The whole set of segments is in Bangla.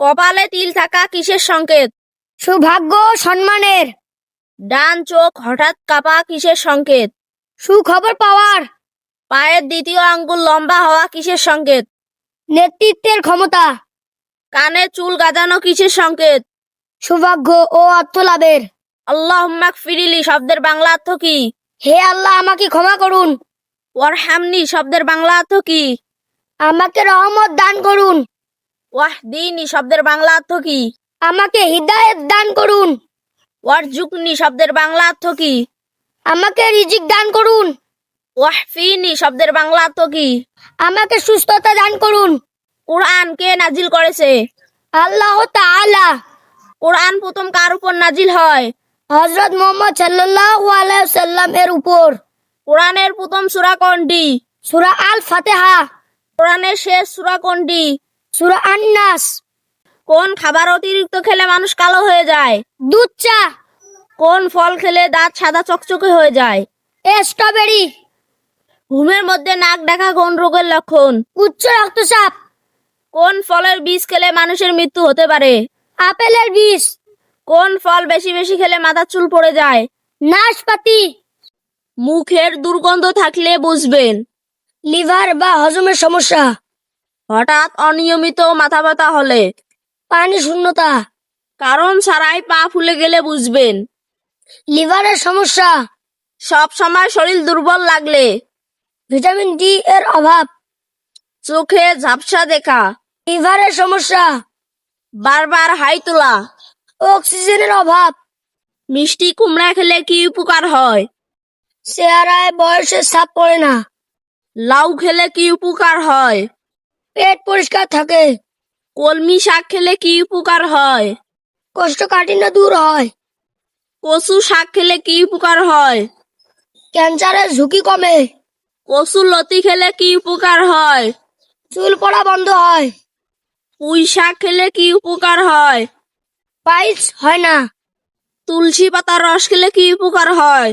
কপালে তিল থাকা কিসের সংকেত? সৌভাগ্য সম্মানের। ডান চোখ হঠাৎ কাঁপা কিসের সংকেত? সুখবর পাওয়ার। পায়ের দ্বিতীয় আঙ্গুল লম্বা হওয়া কিসের সংকেত? নেতৃত্বের ক্ষমতা। কানে চুল গাজানো কিসের সংকেত? সৌভাগ্য ও অর্থ লাভের। আল্লাহুম্মা গফিরলি শব্দের বাংলা অর্থ কি? হে আল্লাহ, আমাকে ক্ষমা করুন। ওয়ারহামনি শব্দের বাংলা অর্থ কি? আমাকে রহমত দান করুন। ওয়াহদিনি শব্দের বাংলা অর্থ কি? আমাকে হিদায়াত দান করুন। ওয়ারজুকনি শব্দের বাংলা অর্থ কি? আমাকে রিজিক দান করুন। ওয়াহফিনি শব্দের বাংলা অর্থ কি? আমাকে সুস্থতা দান করুন। কুরআন কে নাজিল করেছে? আল্লাহ তাআলা। কুরআন প্রথম কার উপর নাজিল হয়? হযরত মুহাম্মদ সাল্লাল্লাহু আলাইহি ওয়াসাল্লাম এর উপর। কুরআনের প্রথম সূরা কোনটি? সূরা আল ফাতিহা। কুরআনের শেষ সূরা কোনটি? সূরা আন-নাস। কোন খাবার অতিরিক্ত খেলে মানুষ কালো হয়ে যায়? দুধ চা। কোন ফল খেলে দাঁত সাদা চকচকে হয়ে যায়? স্ট্রবেরি। ঘুমের মধ্যে নাক ডাকা কোন রোগের লক্ষণ? উচ্চ রক্তচাপ। কোন ফলের বীজ খেলে মানুষের মৃত্যু হতে পারে? আপেলের বীজ। কোন ফল বেশি বেশি খেলে মাথার চুল পড়ে যায়? নাশপাতি। মুখের দুর্গন্ধ থাকলে বুঝবেন লিভার বা হজমের সমস্যা। হঠাৎ অনিয়মিত মাথা ব্যথা হলে পানি শূন্যতা। কারণ ছাড়াই পা ফুলে গেলে বুঝবেন লিভারের সমস্যা। সব সময় শরীর দুর্বল লাগলে ভিটামিন ডি এর অভাব। চোখে ঝাপসা দেখা, লিভারের সমস্যা। বারবার হাই তোলা, অক্সিজেনের অভাব। মিষ্টি কুমড়া খেলে কি উপকার হয়? চেহারায় বয়সের ছাপ পড়ে না। লাউ খেলে কি উপকার হয়? পেট পরিষ্কার থাকে। কলমি শাক খেলে কি উপকার হয়? কোষ্ঠকাঠিন্য দূর হয়। কচু শাক খেলে কি উপকার হয়? ক্যান্সারের ঝুঁকি কমে। কচুর লতি খেলে কি উপকার হয়? চুল পড়া বন্ধ হয়। পুঁই শাক খেলে কি উপকার হয়? পাইলস হয় না। তুলসী পাতার রস খেলে কি উপকার হয়?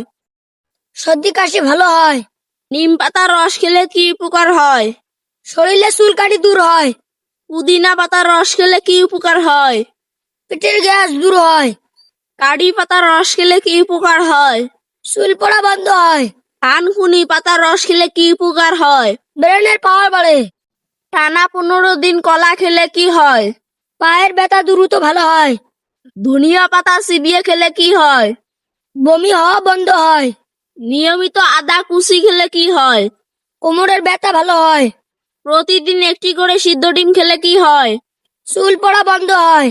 সর্দি কাশি ভালো হয়। নিম পাতার রস খেলে কি উপকার হয়? শরীরে চুলকানি দূর হয়। পুদিনা পাতার রস খেলে কি উপকার হয়? পেটের গ্যাস দূর হয়। কারি পাতার রস খেলে কি উপকার হয়? চুল পড়া বন্ধ হয়। থানকুনি পাতার রস খেলে কি উপকার হয়? ব্রেনের পাওয়ার বাড়ে। টানা 15 দিন কলা খেলে কি হয়? পায়ের ব্যথা দ্রুত ভালো হয়। ধনিয়া পাতা চিবিয়ে খেলে কি হয়? বমি হওয়া বন্ধ হয়। নিয়মিত আদা কুচি খেলে কি হয়? কোমরের ব্যথা ভালো হয়। প্রতিদিন একটি করে সিদ্ধ ডিম খেলে কি হয়? চুল পড়া বন্ধ হয়।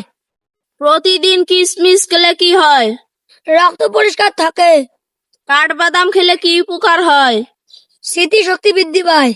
প্রতিদিন কিশমিশ খেলে কি হয়? রক্ত পরিষ্কার থাকে। কাঠবাদাম খেলে কি উপকার হয়? স্মৃতিশক্তি বৃদ্ধি পায়।